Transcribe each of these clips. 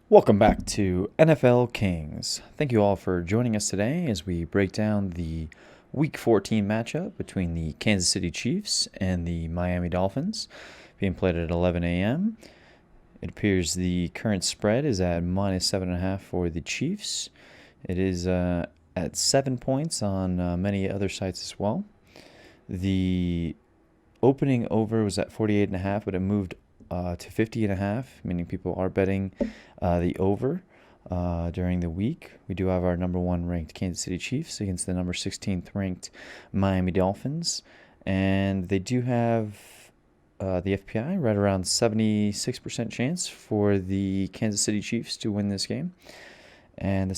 Welcome back to NFL Kings. Thank you all for joining us today as we break down the Week 14 matchup between the Kansas City Chiefs and the Miami Dolphins, being played at 11 a.m. It appears the current spread is at -7.5 for the Chiefs. It is at 7 points on many other sites as well. The opening over was at 48.5, but it moved to 50.5, meaning people are betting the over during the week. We do have our number 1 ranked Kansas City Chiefs against the number 16th ranked Miami Dolphins, and they do have the FPI right around 76% chance for the Kansas City Chiefs to win this game. And the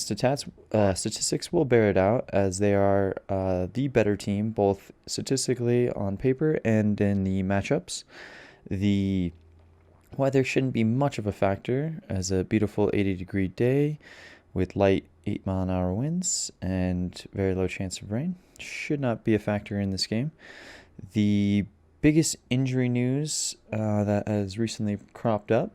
statistics will bear it out, as they are the better team, both statistically on paper and in the matchups. The weather shouldn't be much of a factor, as a beautiful 80-degree day with light 8-mile-an-hour winds and very low chance of rain should not be a factor in this game. The biggest injury news that has recently cropped up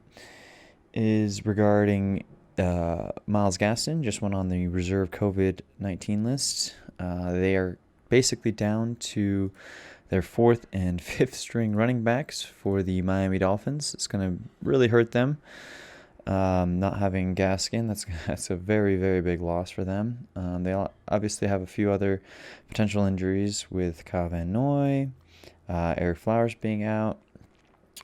is regarding Myles Gaskin. Just went on the reserve COVID-19 list. They are basically down to their 4th and 5th string running backs for the Miami Dolphins. It's going to really hurt them not having Gaskin. That's a very, very big loss for them. They obviously have a few other potential injuries with Kyle Van Noy, Eric Flowers being out,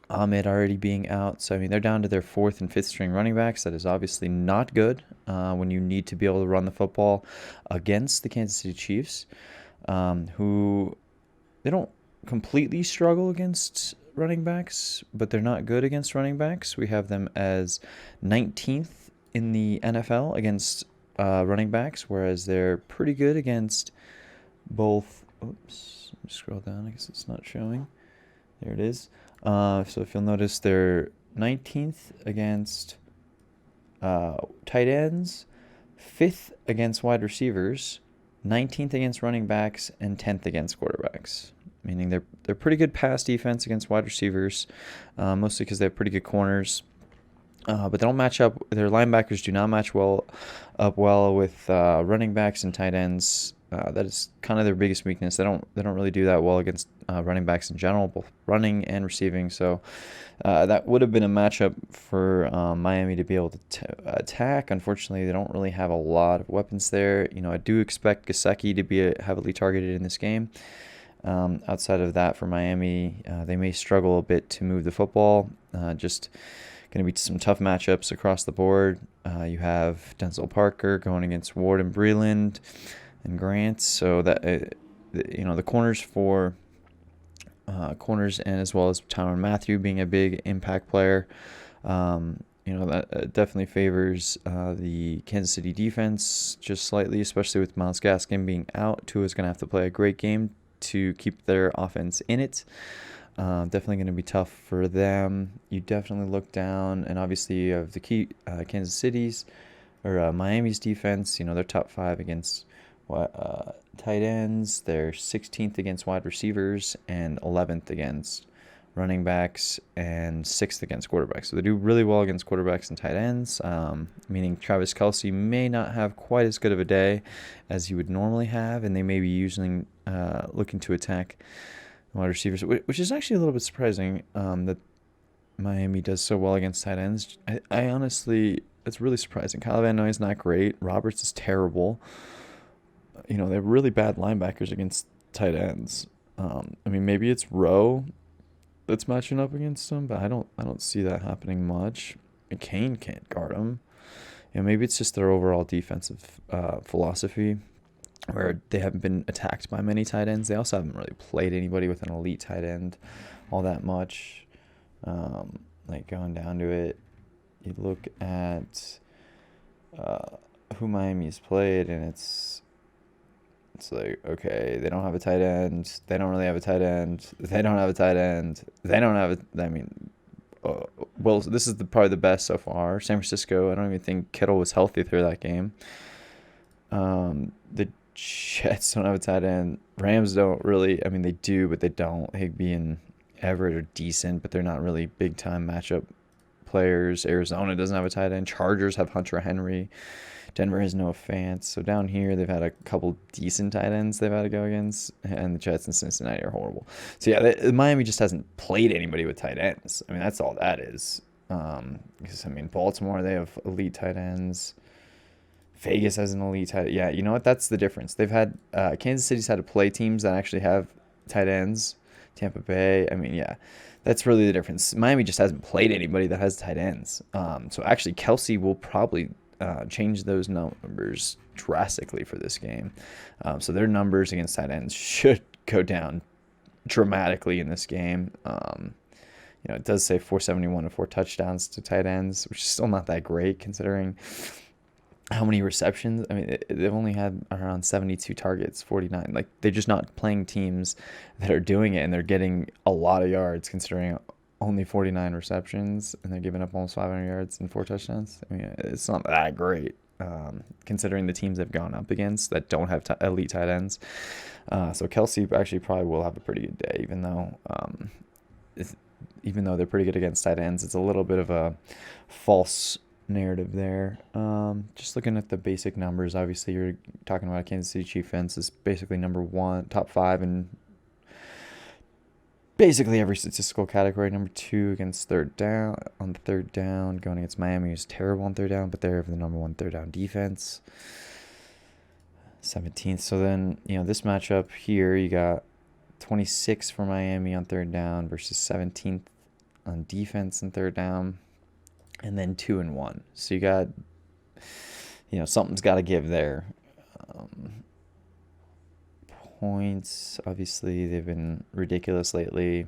Ahmed already being out. So, I mean, they're down to their 4th and 5th string running backs. That is obviously not good when you need to be able to run the football against the Kansas City Chiefs, who they don't completely struggle against running backs, but they're not good against running backs. We have them as 19th in the NFL against running backs, whereas they're pretty good against both. Oops, let me scroll down. I guess it's not showing. There it is. So if you'll notice, they're 19th against tight ends, 5th against wide receivers, 19th against running backs, and 10th against quarterbacks. Meaning they're pretty good pass defense against wide receivers, mostly because they have pretty good corners. But they don't match up. Their linebackers do not match up well with running backs and tight ends. That is kind of their biggest weakness. They don't really do that well against running backs in general, both running and receiving. So that would have been a matchup for Miami to be able to attack. Unfortunately, they don't really have a lot of weapons there. I do expect Gesicki to be heavily targeted in this game. Outside of that, for Miami, they may struggle a bit to move the football. Just going to be some tough matchups across the board. You have Denzel Parker going against Ward and Breland and Grant. So that the corners for corners, and as well as Tyrann Mathieu being a big impact player. That definitely favors the Kansas City defense just slightly, especially with Myles Gaskin being out. Tua is going to have to play a great game to keep their offense in it. Definitely going to be tough for them. You definitely look down, and obviously you have the key Kansas City's or Miami's defense. They're top 5 against tight ends. They're 16th against wide receivers and 11th against running backs and 6th against quarterbacks. So they do really well against quarterbacks and tight ends, meaning Travis Kelce may not have quite as good of a day as he would normally have, and they may be looking to attack wide receivers, which is actually a little bit surprising that Miami does so well against tight ends. I honestly, it's really surprising. Kyle Van Noy is not great. Roberts is terrible. They have really bad linebackers against tight ends. Maybe it's Rowe that's matching up against them, but I don't see that happening much. Kane can't guard him. Maybe it's just their overall defensive philosophy, where they haven't been attacked by many tight ends. They also haven't really played anybody with an elite tight end all that much. Going down to it, you look at who Miami's played, and it's like, okay, they don't have a tight end. They don't really have a tight end. They don't have a tight end. They don't have this is probably the best so far. San Francisco, I don't even think Kittle was healthy through that game. The Jets don't have a tight end. Rams don't really. They do, but they don't. Higbee and Everett are decent, but they're not really big-time matchup players. Arizona doesn't have a tight end. Chargers have Hunter Henry. Denver has Noah Fant. So down here, they've had a couple decent tight ends they've had to go against, and the Jets and Cincinnati are horrible. So yeah, Miami just hasn't played anybody with tight ends. I mean, that's all that is. Because I mean, Baltimore, they have elite tight ends. Vegas has an elite tight. Yeah, you know what? That's the difference. They've had Kansas City's had to play teams that actually have tight ends. Tampa Bay. I mean, yeah, that's really the difference. Miami just hasn't played anybody that has tight ends. So actually, Kelsey will probably change those numbers drastically for this game. So their numbers against tight ends should go down dramatically in this game. It does say 471 and 4 touchdowns to tight ends, which is still not that great considering how many receptions. I mean, they've only had around 72 targets, 49. Like, they're just not playing teams that are doing it, and they're getting a lot of yards considering only 49 receptions, and they're giving up almost 500 yards and 4 touchdowns. I mean, it's not that great considering the teams they've gone up against that don't have elite tight ends. So Kelsey actually probably will have a pretty good day, even though they're pretty good against tight ends. It's a little bit of a false narrative there. Just looking at the basic numbers, obviously you're talking about Kansas City Chiefs defense is basically number 1, top 5 in basically every statistical category. Number 2 against third down. On third down, going against Miami, who's terrible on third down, but they're the number 1 third down defense. 17th. So then, this matchup here, you got 26 for Miami on third down versus 17th on defense and third down, and then 2 and 1. So you got, something's got to give there. Points, obviously, they've been ridiculous lately.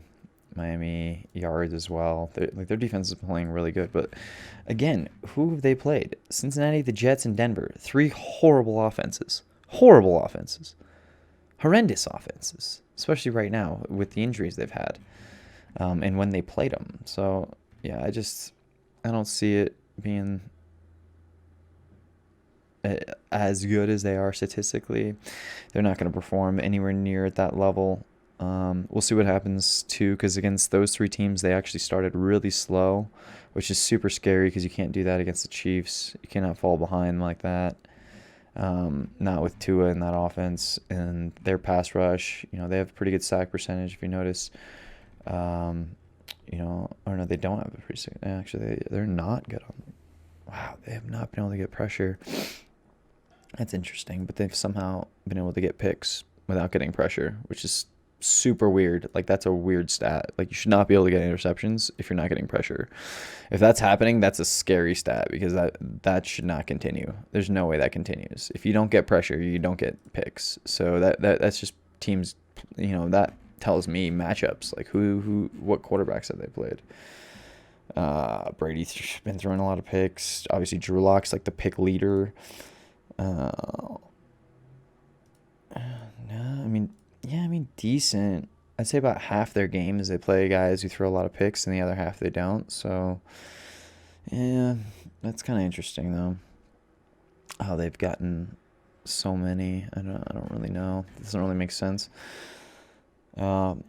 Miami yards as well. Their defense is playing really good. But again, who have they played? Cincinnati, the Jets, and Denver. 3 horrible offenses. Horrendous offenses, especially right now with the injuries they've had, and when they played them. So yeah, I don't see it being as good as they are statistically. They're not going to perform anywhere near at that level. We'll see what happens too, because against those 3 teams, they actually started really slow, which is super scary because you can't do that against the Chiefs. You cannot fall behind like that. Not with Tua in that offense and their pass rush. They have a pretty good sack percentage if you notice. Or no, they don't have a pretty good. Actually, they're not good on. Wow, they have not been able to get pressure. That's interesting, but they've somehow been able to get picks without getting pressure, which is super weird. Like, that's a weird stat. Like, you should not be able to get interceptions if you're not getting pressure. If that's happening, that's a scary stat because that should not continue. There's no way that continues. If you don't get pressure, you don't get picks. So that's just teams, that tells me matchups, like what quarterbacks have they played. Brady's been throwing a lot of picks. Obviously, Drew Lock's like the pick leader. Decent. I'd say about half their games they play guys who throw a lot of picks, and the other half they don't. So, yeah, that's kind of interesting though. How they've gotten so many. I don't really know. It doesn't really make sense. And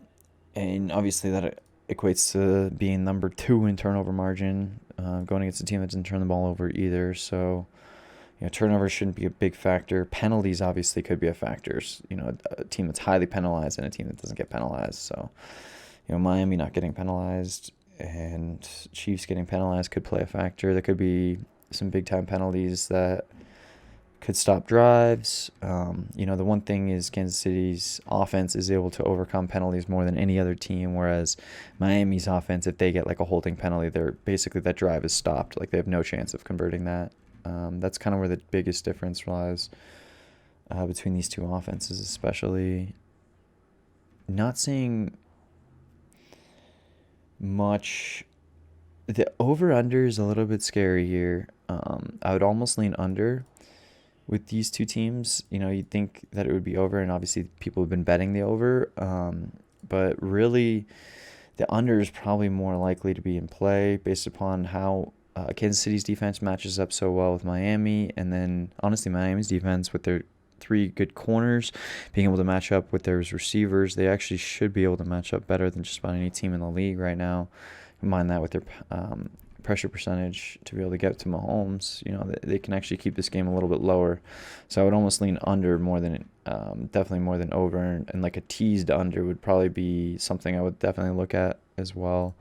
obviously that equates to being number 2 in turnover margin, going against a team that doesn't turn the ball over either. So, turnovers shouldn't be a big factor. Penalties obviously could be a factor. A team that's highly penalized and a team that doesn't get penalized. So, Miami not getting penalized and Chiefs getting penalized could play a factor. There could be some big-time penalties that could stop drives. The one thing is Kansas City's offense is able to overcome penalties more than any other team, whereas Miami's offense, if they get like a holding penalty, that drive is stopped. Like, they have no chance of converting that. That's kind of where the biggest difference lies between these 2 offenses, especially. Not seeing much. The over-under is a little bit scary here. I would almost lean under with these 2 teams. You'd think that it would be over, and obviously people have been betting the over. But really, the under is probably more likely to be in play based upon how Kansas City's defense matches up so well with Miami, and then honestly Miami's defense with their 3 good corners being able to match up with their receivers. They actually should be able to match up better than just about any team in the league right now. Combine that with their pressure percentage to be able to get to Mahomes, they can actually keep this game a little bit lower. So I would almost lean under more than definitely more than over, and like a teased under would probably be something I would definitely look at as well.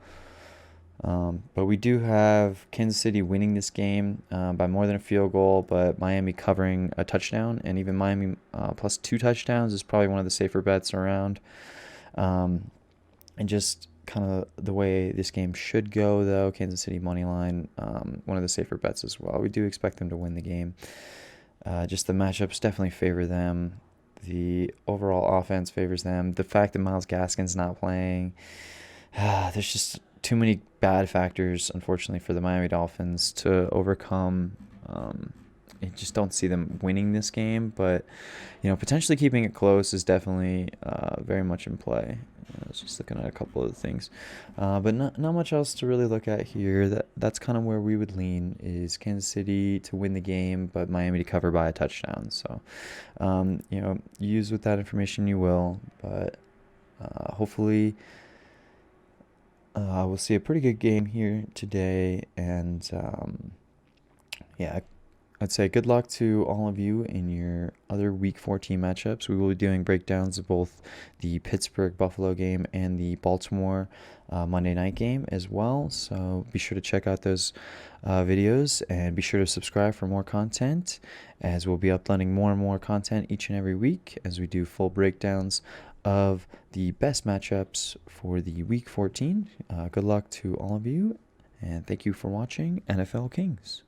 But we do have Kansas City winning this game by more than a field goal, but Miami covering a touchdown, and even Miami plus 2 touchdowns is probably one of the safer bets around. And just kind of the way this game should go, though, Kansas City money line, one of the safer bets as well. We do expect them to win the game. Just the matchups definitely favor them. The overall offense favors them. The fact that Myles Gaskin's not playing, there's just too many bad factors, unfortunately, for the Miami Dolphins to overcome. I just don't see them winning this game, but potentially keeping it close is definitely very much in play. I was just looking at a couple of things, but not much else to really look at here. That's kind of where we would lean, is Kansas City to win the game, but Miami to cover by a touchdown. So, use with that information you will, but hopefully. We'll see a pretty good game here today, and yeah, I'd say good luck to all of you in your other Week 14 matchups. We will be doing breakdowns of both the Pittsburgh-Buffalo game and the Baltimore Monday night game as well, so be sure to check out those videos, and be sure to subscribe for more content, as we'll be uploading more and more content each and every week as we do full breakdowns of the best matchups for the Week 14. Good luck to all of you, and thank you for watching NFL Kings.